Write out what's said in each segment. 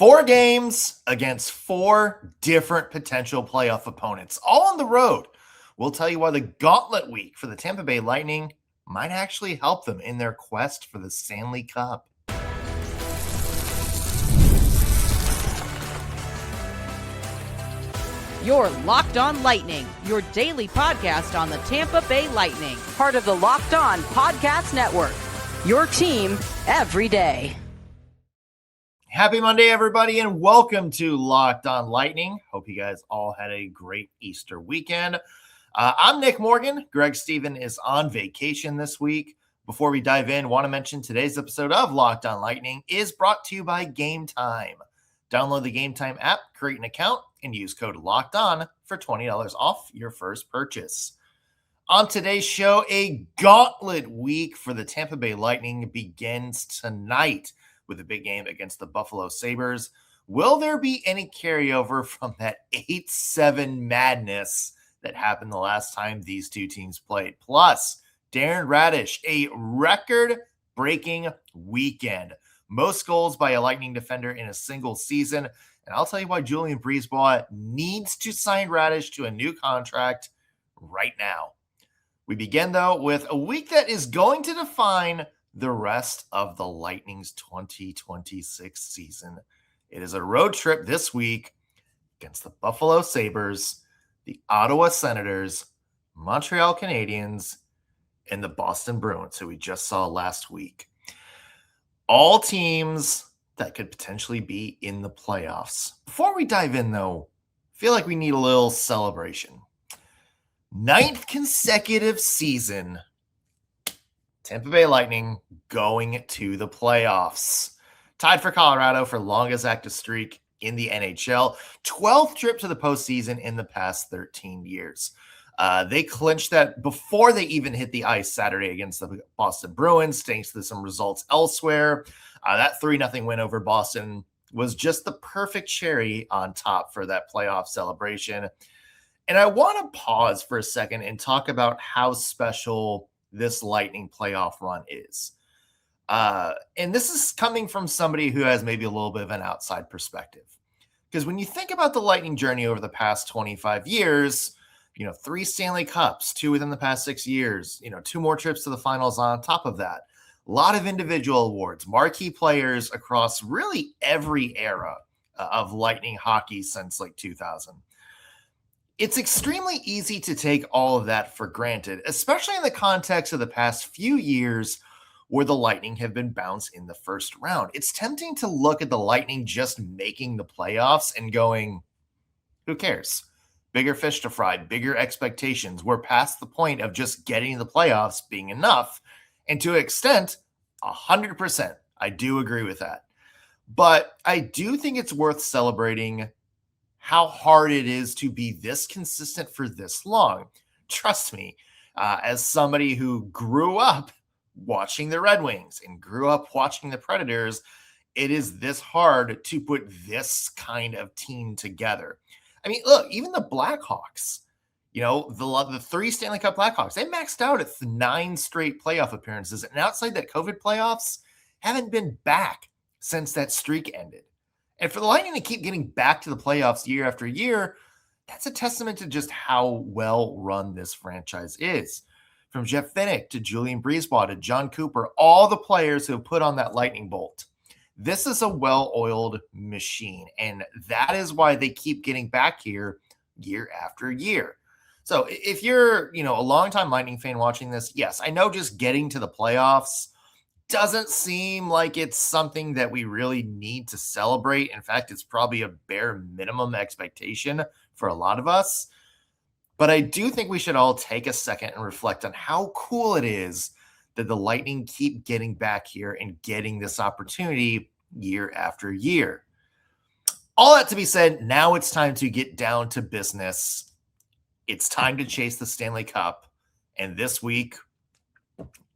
4 games against 4 different potential playoff opponents, all on the road. We'll tell you why the Gauntlet week for the Tampa Bay Lightning might actually help them in their quest for the Stanley Cup. You're Locked On Lightning, your daily podcast on the Tampa Bay Lightning, part of the Locked On Podcast Network, your team every day. Happy Monday, everybody, and welcome to Locked On Lightning. Hope you guys all had a great Easter weekend. I'm Nick Morgan. Greg Stephen is on vacation this week. Before we dive in, want to mention today's episode of Locked On Lightning is brought to you by Game Time. Download the Game Time app, create an account, and use code Locked On for $20 off your first purchase. On today's show, a gauntlet week for the Tampa Bay Lightning begins tonight with a big game against the Buffalo Sabres. Will there be any carryover from that 8-7 madness that happened the last time these two teams played? Plus, Darren Raddysh, a record-breaking weekend. Most goals by a Lightning defender in a single season. And I'll tell you why Julien BriseBois needs to sign Raddysh to a new contract right now. We begin, though, with a week that is going to define the rest of the Lightning's 2026 season. It is a road trip this week against the Buffalo Sabres, the Ottawa Senators, Montreal Canadiens, and the Boston Bruins, who we just saw last week. All teams that could potentially be in the playoffs. Before we dive in, though, I feel like we need a little celebration. 9th consecutive season, Tampa Bay Lightning going to the playoffs. Tied for Colorado for longest active streak in the NHL. 12th trip to the postseason in the past 13 years. They clinched that before they even hit the ice Saturday against the Boston Bruins, thanks to some results elsewhere. That 3-0 win over Boston was just the perfect cherry on top for that playoff celebration. And I want to pause for a second and talk about how special this Lightning playoff run is. And this is coming from somebody who has maybe a little bit of an outside perspective. Because when you think about the Lightning journey over the past 25 years, 3 Stanley Cups, 2 within the past 6 years, 2 more trips to the finals on top of that. A lot of individual awards, marquee players across really every era of Lightning hockey since 2000. It's extremely easy to take all of that for granted, especially in the context of the past few years where the Lightning have been bounced in the first round. It's tempting to look at the Lightning just making the playoffs and going, who cares? Bigger fish to fry, bigger expectations. We're past the point of just getting the playoffs being enough. And to an extent, 100%, I do agree with that. But I do think it's worth celebrating how hard it is to be this consistent for this long. Trust me, as somebody who grew up watching the Red Wings and grew up watching the Predators, it is this hard to put this kind of team together. I mean, look, even the Blackhawks, the 3 Stanley Cup Blackhawks, they maxed out at 9 straight playoff appearances. And outside that COVID playoffs, haven't been back since that streak ended. And for the Lightning to keep getting back to the playoffs year after year, that's a testament to just how well run this franchise is. From Jeff Vinik to Julien BriseBois to John Cooper, all the players who have put on that lightning bolt. This is a well-oiled machine, and that is why they keep getting back here year after year. So if you're, a longtime Lightning fan watching this, yes, I know just getting to the playoffs doesn't seem like it's something that we really need to celebrate. In fact, it's probably a bare minimum expectation for a lot of us. But I do think we should all take a second and reflect on how cool it is that the Lightning keep getting back here and getting this opportunity year after year. All that to be said, now it's time to get down to business. It's time to chase the Stanley Cup. And this week,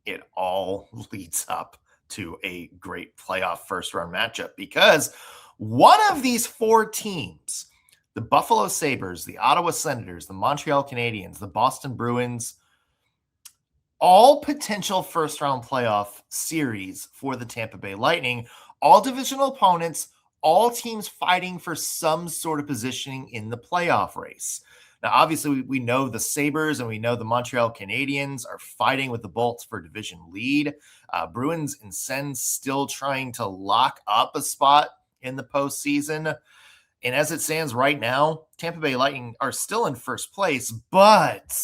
it all leads up to a great playoff first-round matchup because one of these 4 teams, the Buffalo Sabres, the Ottawa Senators, the Montreal Canadiens, the Boston Bruins, all potential first-round playoff series for the Tampa Bay Lightning, all divisional opponents, all teams fighting for some sort of positioning in the playoff race. Now, obviously, we know the Sabres and we know the Montreal Canadiens are fighting with the Bolts for division lead. Bruins and Sens still trying to lock up a spot in the postseason. And as it stands right now, Tampa Bay Lightning are still in first place. But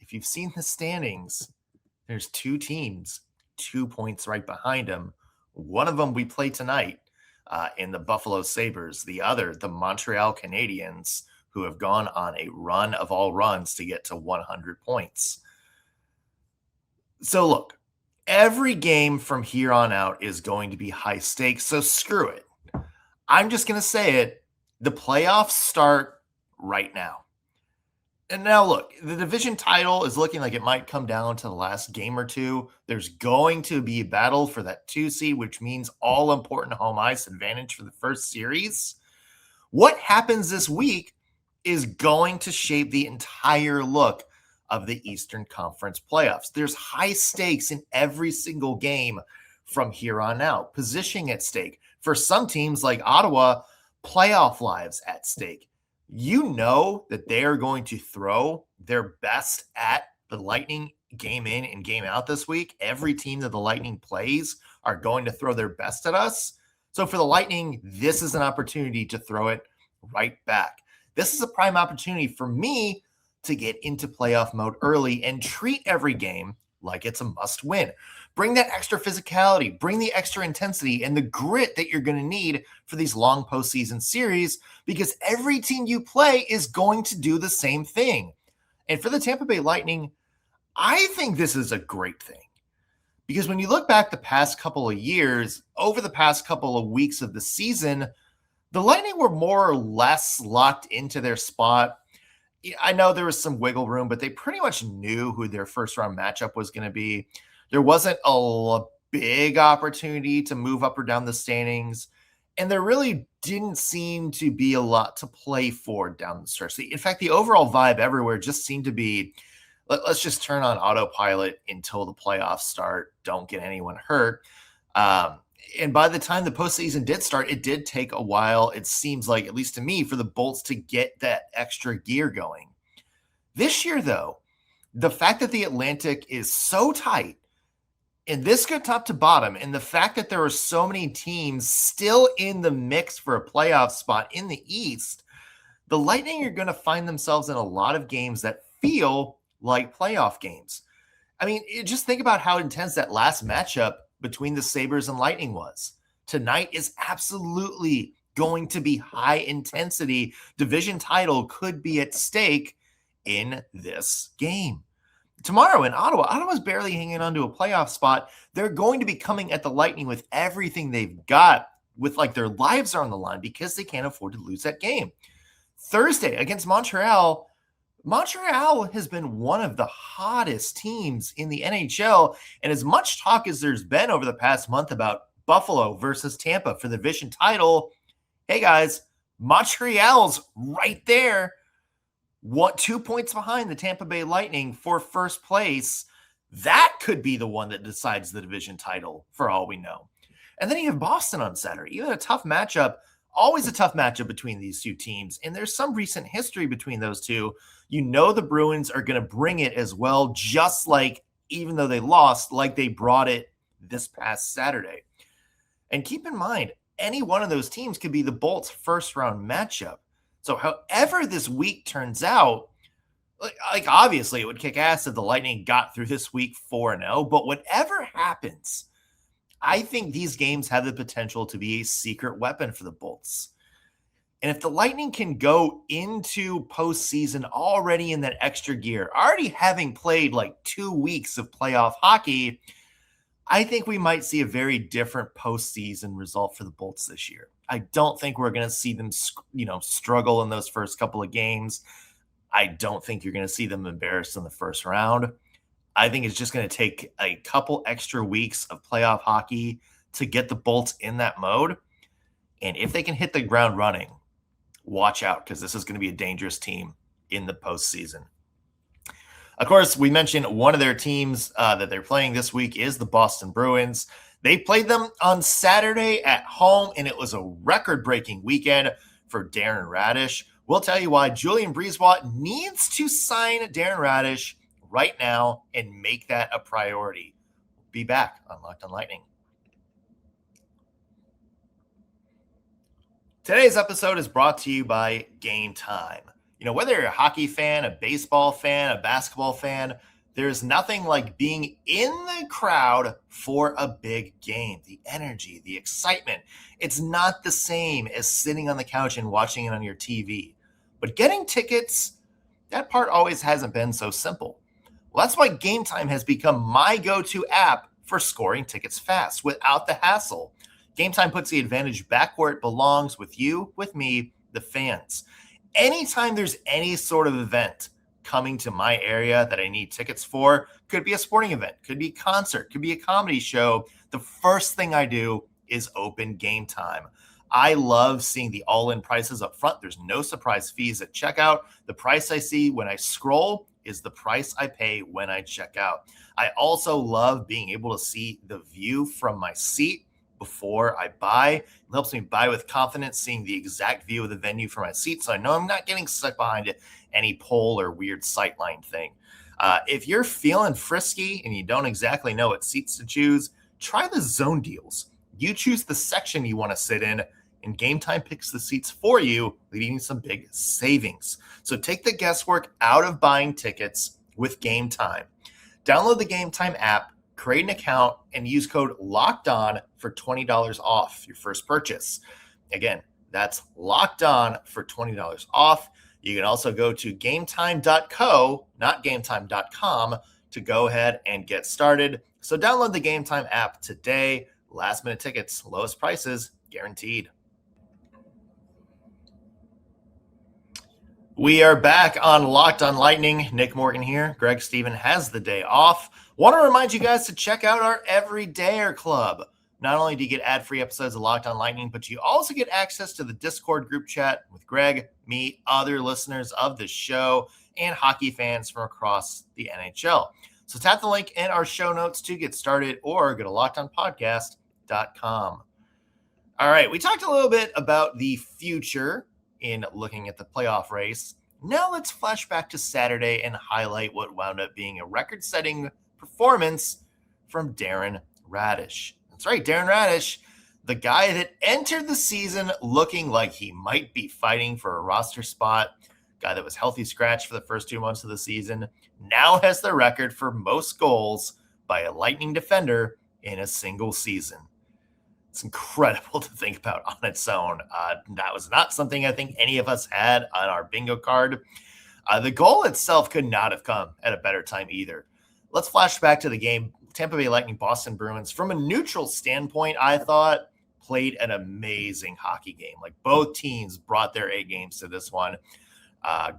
if you've seen the standings, there's two teams, 2 points right behind them. One of them we play tonight in the Buffalo Sabres. The other, the Montreal Canadiens, who have gone on a run of all runs to get to 100 points. So look, every game from here on out is going to be high stakes, so screw it. I'm just going to say it. The playoffs start right now. And now look, the division title is looking like it might come down to the last game or two. There's going to be a battle for that 2 seed, which means all important home ice advantage for the first series. What happens this week is going to shape the entire look of the Eastern Conference playoffs. There's high stakes in every single game from here on out. Positioning at stake. For some teams like Ottawa, playoff lives at stake. You know that they are going to throw their best at the Lightning game in and game out this week. Every team that the Lightning plays are going to throw their best at us. So for the Lightning, this is an opportunity to throw it right back. This is a prime opportunity for me to get into playoff mode early and treat every game like it's a must win. Bring that extra physicality, bring the extra intensity and the grit that you're going to need for these long postseason series, because every team you play is going to do the same thing. And for the Tampa Bay Lightning, I think this is a great thing, because when you look back the past couple of years, over the past couple of weeks of the season, the Lightning were more or less locked into their spot. I know there was some wiggle room, but they pretty much knew who their first round matchup was going to be. There wasn't a big opportunity to move up or down the standings, and there really didn't seem to be a lot to play for down the stretch. In fact, the overall vibe everywhere just seemed to be, let's just turn on autopilot until the playoffs start. Don't get anyone hurt. And by the time the postseason did start, it did take a while, it seems like, at least to me, for the Bolts to get that extra gear going. This year, though, the fact that the Atlantic is so tight, and this good top to bottom, and the fact that there are so many teams still in the mix for a playoff spot in the East, the Lightning are going to find themselves in a lot of games that feel like playoff games. I mean, just think about how intense that last matchup between the Sabres and Lightning was. Tonight is absolutely going to be high intensity. Division title could be at stake in this game. Tomorrow in Ottawa's barely hanging on to a playoff spot. They're going to be coming at the Lightning with everything they've got, with like their lives are on the line, because they can't afford to lose that game. Thursday against Montreal has been one of the hottest teams in the NHL. And as much talk as there's been over the past month about Buffalo versus Tampa for the division title, hey guys, Montreal's right there. 2 points behind the Tampa Bay Lightning for first place. That could be the one that decides the division title for all we know. And then you have Boston on Saturday. Even a tough matchup, always a tough matchup between these two teams. And there's some recent history between those two. You know the Bruins are going to bring it as well, just like, even though they lost, like they brought it this past Saturday. And keep in mind, any one of those teams could be the Bolts' first round matchup. So however this week turns out, like obviously it would kick ass if the Lightning got through this week 4-0, but whatever happens, I think these games have the potential to be a secret weapon for the Bolts. And if the Lightning can go into postseason already in that extra gear, already having played like 2 weeks of playoff hockey, I think we might see a very different postseason result for the Bolts this year. I don't think we're going to see them, struggle in those first couple of games. I don't think you're going to see them embarrassed in the first round. I think it's just going to take a couple extra weeks of playoff hockey to get the Bolts in that mode. And if they can hit the ground running, watch out, because this is going to be a dangerous team in the postseason. Of course, we mentioned one of their teams that they're playing this week is the Boston Bruins. They played them on Saturday at home, and it was a record-breaking weekend for Darren Raddysh. We'll tell you why Julien BriseBois needs to sign Darren Raddysh right now and make that a priority. We'll be back on Locked on Lightning. Today's episode is brought to you by Game Time. You know, whether you're a hockey fan, a baseball fan, a basketball fan, there's nothing like being in the crowd for a big game. The energy, the excitement, it's not the same as sitting on the couch and watching it on your TV. But getting tickets, that part always hasn't been so simple. Well, that's why Game Time has become my go-to app for scoring tickets fast without the hassle. Game Time puts the advantage back where it belongs with you, with me, the fans. Anytime there's any sort of event coming to my area that I need tickets for, could be a sporting event, could be a concert, could be a comedy show, the first thing I do is open Game Time. I love seeing the all-in prices up front. There's no surprise fees at checkout. The price I see when I scroll is the price I pay when I check out. I also love being able to see the view from my seat before I buy. It helps me buy with confidence, seeing the exact view of the venue from my seat, so I know I'm not getting stuck behind any pole or weird sightline thing. If you're feeling frisky and you don't exactly know what seats to choose, try the zone deals. You choose the section you want to sit in, and Game Time picks the seats for you, leading to some big savings. So take the guesswork out of buying tickets with Game Time. Download the Game Time app, create an account, and use code LOCKEDON for $20 off your first purchase. Again, that's locked on for $20 off. You can also go to gametime.co, not gametime.com, to go ahead and get started. So download the Game Time app today. Last minute tickets, lowest prices, guaranteed. We are back on Locked on Lightning. Nick Morgan here. Greg Stephen has the day off. Want to remind you guys to check out our Everydayer Club. Not only do you get ad-free episodes of Locked on Lightning, but you also get access to the Discord group chat with Greg, me, other listeners of the show, and hockey fans from across the NHL. So tap the link in our show notes to get started, or go to lockedonpodcast.com. All right, we talked a little bit about the future in looking at the playoff race. Now let's flash back to Saturday and highlight what wound up being a record-setting performance from Darren Raddysh. That's right, Darren Raddysh, the guy that entered the season looking like he might be fighting for a roster spot, guy that was healthy scratch for the first 2 months of the season, now has the record for most goals by a Lightning defender in a single season. It's incredible to think about on its own. That was not something I think any of us had on our bingo card. The goal itself could not have come at a better time either. Let's flash back to the game. Tampa Bay Lightning, Boston Bruins. From a neutral standpoint, I thought played an amazing hockey game. Like, both teams brought their A games to this one.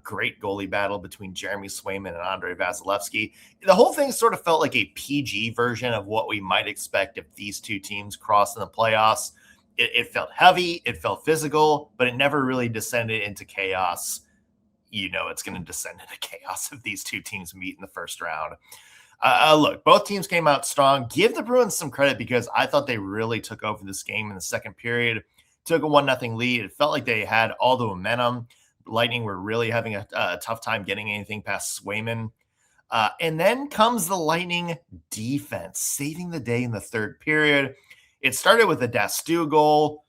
Great goalie battle between Jeremy Swayman and Andrei Vasilevsky. The whole thing sort of felt like a PG version of what we might expect if these two teams crossed in the playoffs. It felt heavy, it felt physical, but it never really descended into chaos. You know it's going to descend into chaos if these two teams meet in the first round. Look, both teams came out strong. Give the Bruins some credit, because I thought they really took over this game in the second period. Took a 1-0 lead. It felt like they had all the momentum. Lightning were really having a tough time getting anything past Swayman. And then comes the Lightning defense, saving the day in the third period. It started with a Dastu goal.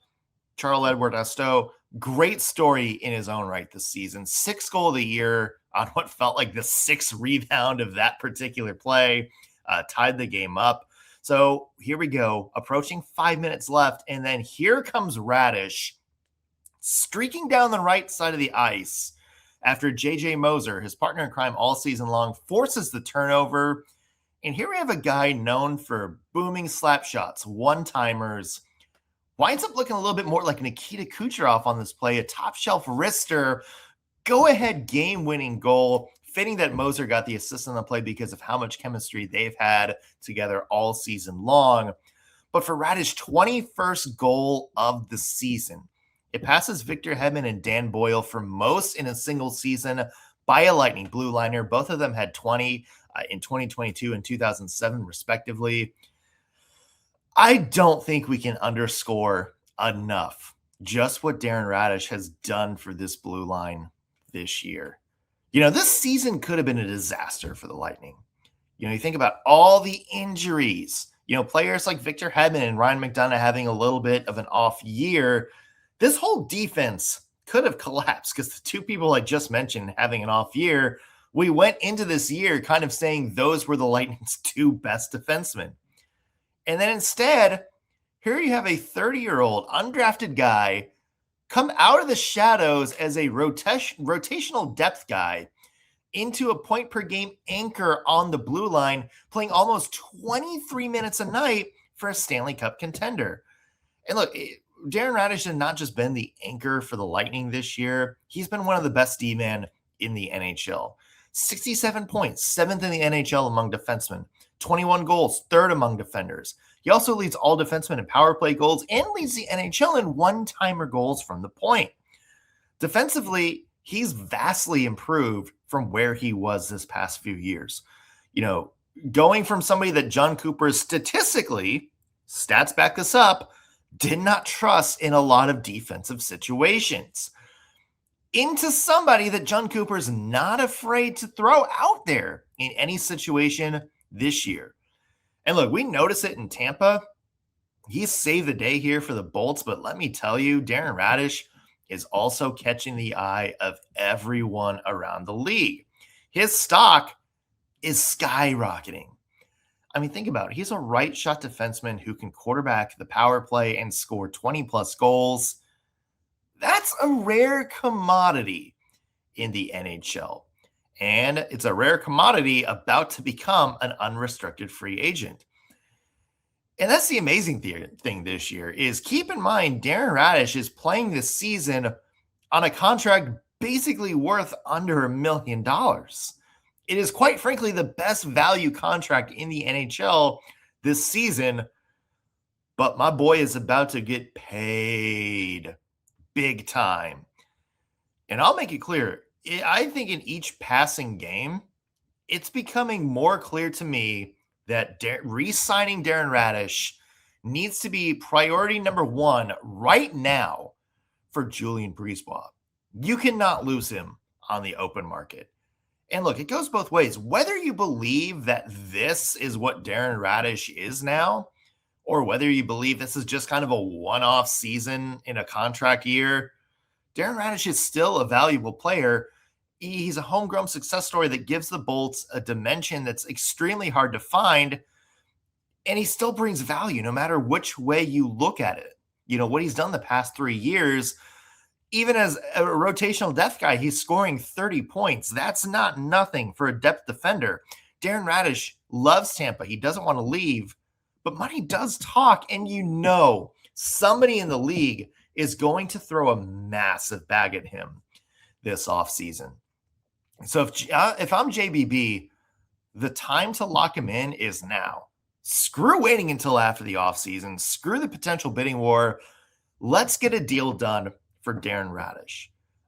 Charles-Edouard Dastu, great story in his own right this season. 6th goal of the year on what felt like the 6th rebound of that particular play. Tied the game up. So here we go, approaching 5 minutes left. And then here comes Raddysh, streaking down the right side of the ice after JJ Moser, his partner in crime all season long, forces the turnover. And here we have a guy known for booming slap shots, one-timers, winds up looking a little bit more like Nikita Kucherov on this play, a top-shelf wrister, go-ahead game-winning goal. Fitting that Moser got the assist on the play because of how much chemistry they've had together all season long. But for Raddysh, 21st goal of the season. It passes Victor Hedman and Dan Boyle for most in a single season by a Lightning blue liner. Both of them had 20 in 2022 and 2007, respectively. I don't think we can underscore enough just what Darren Raddysh has done for this blue line this year. This season could have been a disaster for the Lightning. You think about all the injuries, players like Victor Hedman and Ryan McDonagh having a little bit of an off year. This whole defense could have collapsed because the two people I just mentioned having an off year, we went into this year kind of saying those were the Lightning's two best defensemen. And then instead, here you have a 30-year-old undrafted guy come out of the shadows as a rotational depth guy into a point per game anchor on the blue line, playing almost 23 minutes a night for a Stanley Cup contender. And look, Darren Raddysh has not just been the anchor for the Lightning this year. He's been one of the best D-men in the NHL. 67 points, 7th in the NHL among defensemen. 21 goals, 3rd among defenders. He also leads all defensemen in power play goals and leads the NHL in one-timer goals from the point. Defensively, he's vastly improved from where he was this past few years. Going from somebody that John Cooper statistically, stats back this up, did not trust in a lot of defensive situations, into somebody that John Cooper's not afraid to throw out there in any situation this year. And look, we notice it in Tampa. He saved the day here for the Bolts, but let me tell you, Darren Raddysh is also catching the eye of everyone around the league. His stock is skyrocketing. I mean, think about it. He's a right shot defenseman who can quarterback the power play and score 20 plus goals. That's a rare commodity in the NHL. And it's a rare commodity about to become an unrestricted free agent. And that's the amazing thing this year is keep in mind, Darren Raddysh is playing this season on a contract basically worth under $1 million. It is quite frankly the best value contract in the NHL this season, but my boy is about to get paid big time. And I'll make it clear, I think in each passing game, it's becoming more clear to me that re-signing Darren Raddysh needs to be priority number one right now for Julien BriseBois. You cannot lose him on the open market. And look, it goes both ways. Whether you believe that this is what Darren Raddysh is now, or whether you believe this is just kind of a one-off season in a contract year, Darren Raddysh is still a valuable player. He's a homegrown success story that gives the Bolts a dimension that's extremely hard to find, and he still brings value no matter which way you look at it. What he's done the past 3 years, even as a rotational depth guy, he's scoring 30 points. That's not nothing for a depth defender. Darren Raddysh loves Tampa. He doesn't want to leave, but money does talk, and somebody in the league is going to throw a massive bag at him this offseason. So if I'm JBB, the time to lock him in is now. Screw waiting until after the offseason. Screw the potential bidding war. Let's get a deal done for Darren Raddysh.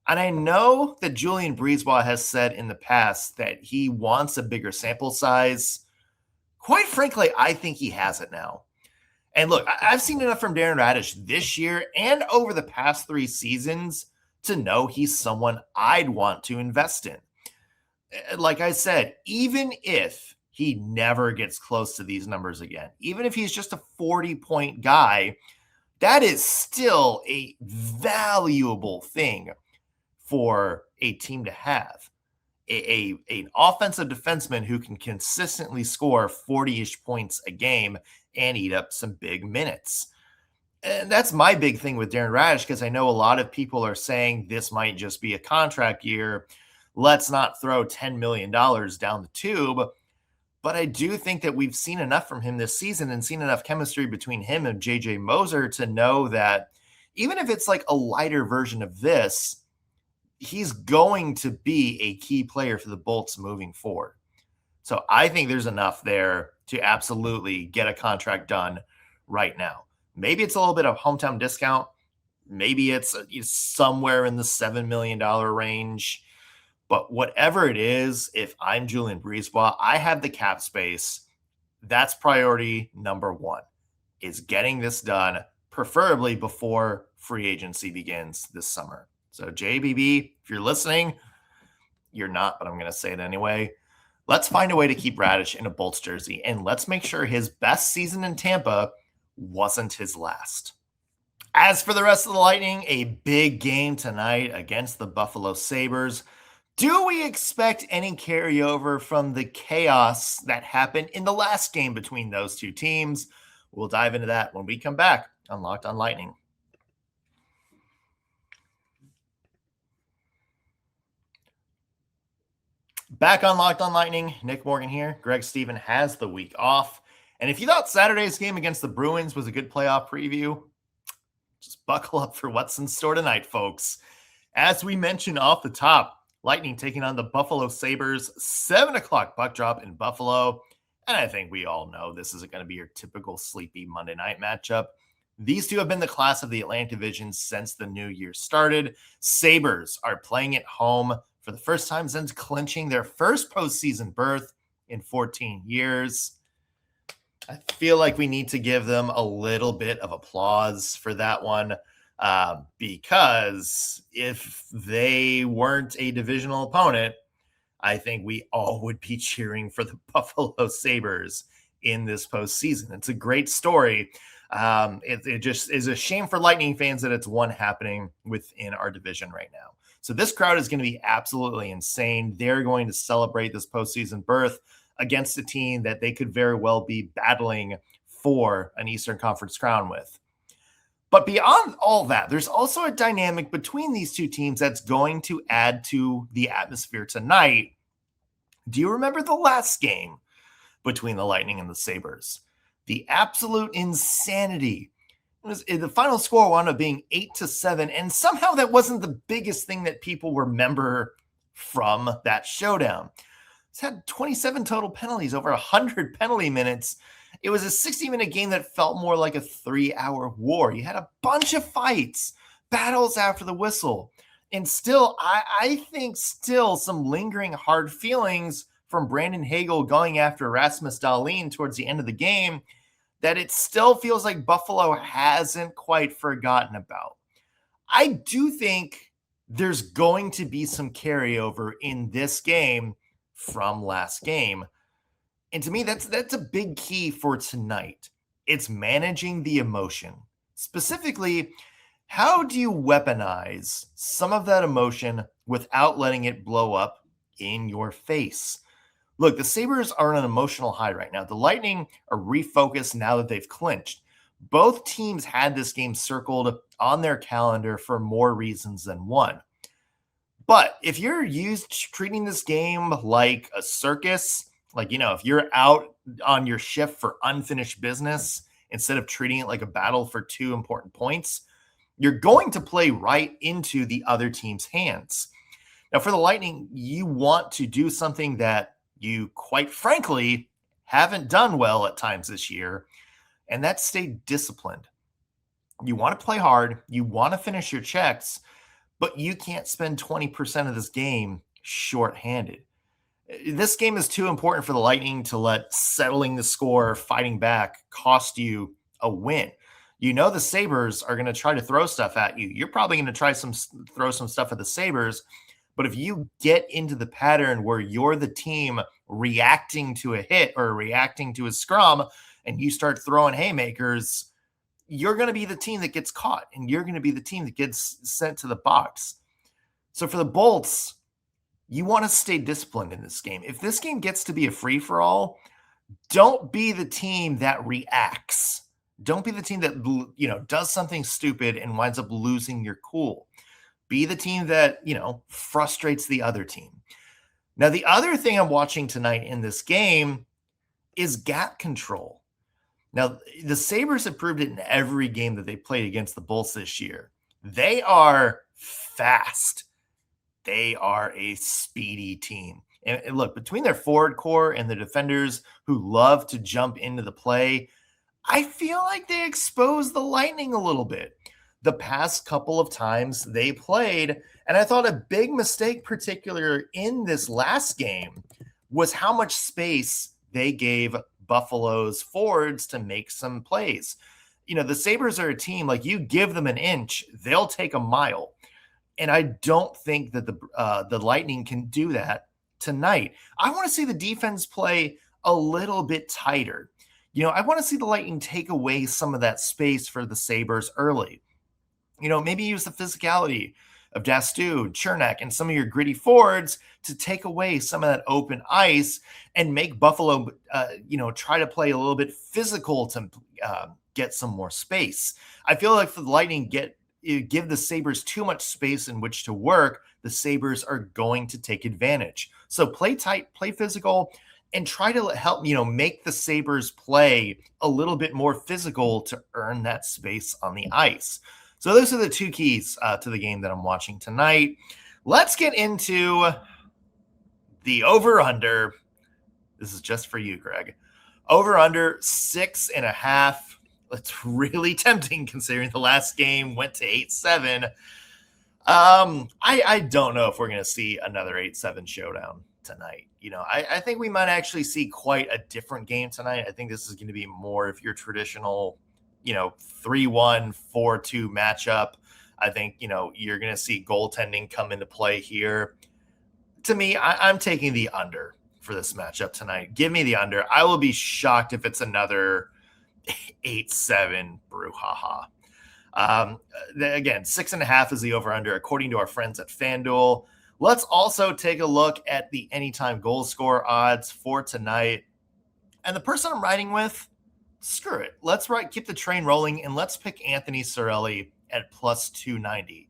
And I know that Julien BriseBois has said in the past that he wants a bigger sample size. Quite frankly, I think he has it now. And look, I've seen enough from Darren Raddysh this year and over the past 3 seasons to know he's someone I'd want to invest in. Like I said, even if he never gets close to these numbers again, even if he's just a 40-point guy, that is still a valuable thing for a team to have. An offensive defenseman who can consistently score 40-ish points a game and eat up some big minutes. And that's my big thing with Darren Raddysh, because I know a lot of people are saying this might just be a contract year. Let's not throw $10 million down the tube. But I do think that we've seen enough from him this season and seen enough chemistry between him and JJ Moser to know that even if it's like a lighter version of this, he's going to be a key player for the Bolts moving forward. So I think there's enough there to absolutely get a contract done right now. Maybe it's a little bit of hometown discount. Maybe it's somewhere in the $7 million range. But whatever it is, if I'm Julien BriseBois, I have the cap space. That's priority number one. is getting this done, preferably before free agency begins this summer. So JBB, if you're listening, you're not, but I'm going to say it anyway. Let's find a way to keep Raddysh in a Bolts jersey, and let's make sure his best season in Tampa wasn't his last. As for the rest of the Lightning, a big game tonight against the Buffalo Sabres. Do we expect any carryover from the chaos that happened in the last game between those two teams? We'll dive into that when we come back on Locked on Lightning. Back on Locked on Lightning, Nick Morgan here. Greg Stephen has the week off. And if you thought Saturday's game against the Bruins was a good playoff preview, just buckle up for what's in store tonight, folks. As we mentioned off the top, Lightning taking on the Buffalo Sabres, 7 o'clock puck drop in Buffalo. And I think we all know this isn't going to be your typical sleepy Monday night matchup. These two have been the class of the Atlantic Division since the new year started. Sabres are playing at home for the first time since clinching their first postseason berth in 14 years. I feel like we need to give them a little bit of applause for that one, because if they weren't a divisional opponent, I think we all would be cheering for the Buffalo Sabres in this postseason. It's a great story. It just is a shame for Lightning fans that it's one happening within our division right now. So this crowd is going to be absolutely insane. They're going to celebrate this postseason berth against a team that they could very well be battling for an Eastern Conference crown with. But beyond all that, there's also a dynamic between these two teams that's going to add to the atmosphere tonight. Do you remember the last game between the Lightning and the Sabres? The absolute insanity. The final score wound up being 8-7, and somehow that wasn't the biggest thing that people remember from that showdown. It's had 27 total penalties, over 100 penalty minutes. It was a 60-minute game that felt more like a 3-hour war. You had a bunch of fights, battles after the whistle, and still, I think still some lingering hard feelings from Brandon Hagel going after Rasmus Dahlin towards the end of the game that it still feels like Buffalo hasn't quite forgotten about. I do think there's going to be some carryover in this game from last game. And to me, that's a big key for tonight. It's managing the emotion. Specifically, how do you weaponize some of that emotion without letting it blow up in your face? Look, the Sabres are on an emotional high right now. The Lightning are refocused now that they've clinched. Both teams had this game circled on their calendar for more reasons than one. But if you're treating this game like a circus, like, if you're out on your shift for unfinished business, instead of treating it like a battle for 2 important points, you're going to play right into the other team's hands. Now, for the Lightning, you want to do something that you, quite frankly, haven't done well at times this year, and that's stay disciplined. You want to play hard, you want to finish your checks, but you can't spend 20% of this game shorthanded. This game is too important for the Lightning to let settling the score, fighting back, cost you a win. The Sabres are going to try to throw stuff at you. You're probably going to throw some stuff at the Sabres. But if you get into the pattern where you're the team reacting to a hit or reacting to a scrum and you start throwing haymakers, you're going to be the team that gets caught and you're going to be the team that gets sent to the box. So for the Bolts, you want to stay disciplined in this game. If this game gets to be a free-for-all, don't be the team that reacts. Don't be the team that, does something stupid and winds up losing your cool. Be the team that, frustrates the other team. Now, the other thing I'm watching tonight in this game is gap control. Now, the Sabres have proved it in every game that they played against the Bolts this year. They are fast. They are a speedy team. And look, between their forward core and the defenders who love to jump into the play, I feel like they expose the Lightning a little bit. The past couple of times they played, and I thought a big mistake, particularly in this last game, was how much space they gave Buffalo's forwards to make some plays. The Sabres are a team, like, you give them an inch, they'll take a mile. And I don't think that the Lightning can do that tonight. I want to see the defense play a little bit tighter. I want to see the Lightning take away some of that space for the Sabres early. Maybe use the physicality of Dastu, Chernak, and some of your gritty forwards to take away some of that open ice and make Buffalo, try to play a little bit physical to get some more space. I feel like for the Lightning give the Sabres too much space in which to work, the Sabres are going to take advantage. So play tight, play physical, and try to help, make the Sabres play a little bit more physical to earn that space on the ice. So those are the two keys to the game that I'm watching tonight. Let's get into the over-under. This is just for you, Greg. Over-under 6.5. It's really tempting considering the last game went to 8-7. I don't know if we're going to see another 8-7 showdown tonight. I think we might actually see quite a different game tonight. I think this is going to be more of your traditional, 3-1, 4-2 matchup. I think, you're going to see goaltending come into play here. To me, I'm taking the under for this matchup tonight. Give me the under. I will be shocked if it's another 8-7 brouhaha. Again, 6.5 is the over-under according to our friends at FanDuel. Let's also take a look at the anytime goal scorer odds for tonight. And the person I'm riding with, screw it. Let's keep the train rolling, and let's pick Anthony Cirelli at plus 290.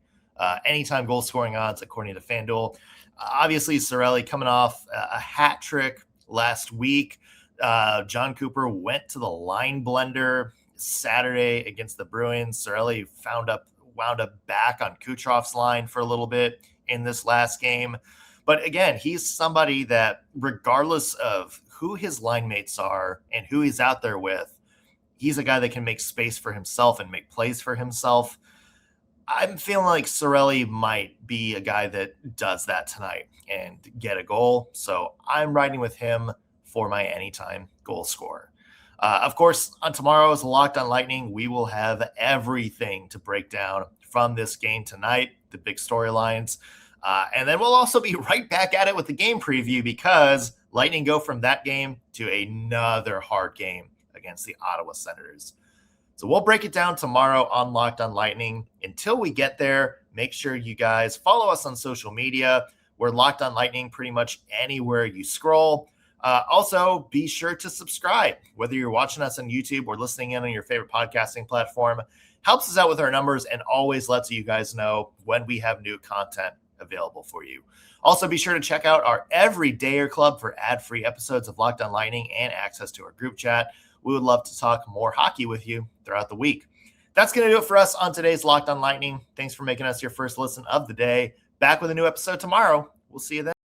Anytime goal scoring odds according to FanDuel. Obviously, Cirelli coming off a hat trick last week. John Cooper went to the line blender Saturday against the Bruins. Cirelli wound up back on Kucherov's line for a little bit in this last game. But again, he's somebody that regardless of who his line mates are and who he's out there with, he's a guy that can make space for himself and make plays for himself. I'm feeling like Cirelli might be a guy that does that tonight and get a goal. So I'm riding with him for my anytime goal scorer. Of course, on tomorrow's Locked on Lightning, we will have everything to break down from this game tonight, the big storylines. And then we'll also be right back at it with the game preview because Lightning go from that game to another hard game against the Ottawa Senators. So we'll break it down tomorrow on Locked on Lightning. Until we get there, make sure you guys follow us on social media. We're Locked on Lightning pretty much anywhere you scroll. Also, be sure to subscribe, whether you're watching us on YouTube or listening in on your favorite podcasting platform. Helps us out with our numbers and always lets you guys know when we have new content available for you. Also, be sure to check out our Everydayer Club for ad-free episodes of Locked on Lightning and access to our group chat. We would love to talk more hockey with you throughout the week. That's going to do it for us on today's Locked on Lightning. Thanks for making us your first listen of the day. Back with a new episode tomorrow. We'll see you then.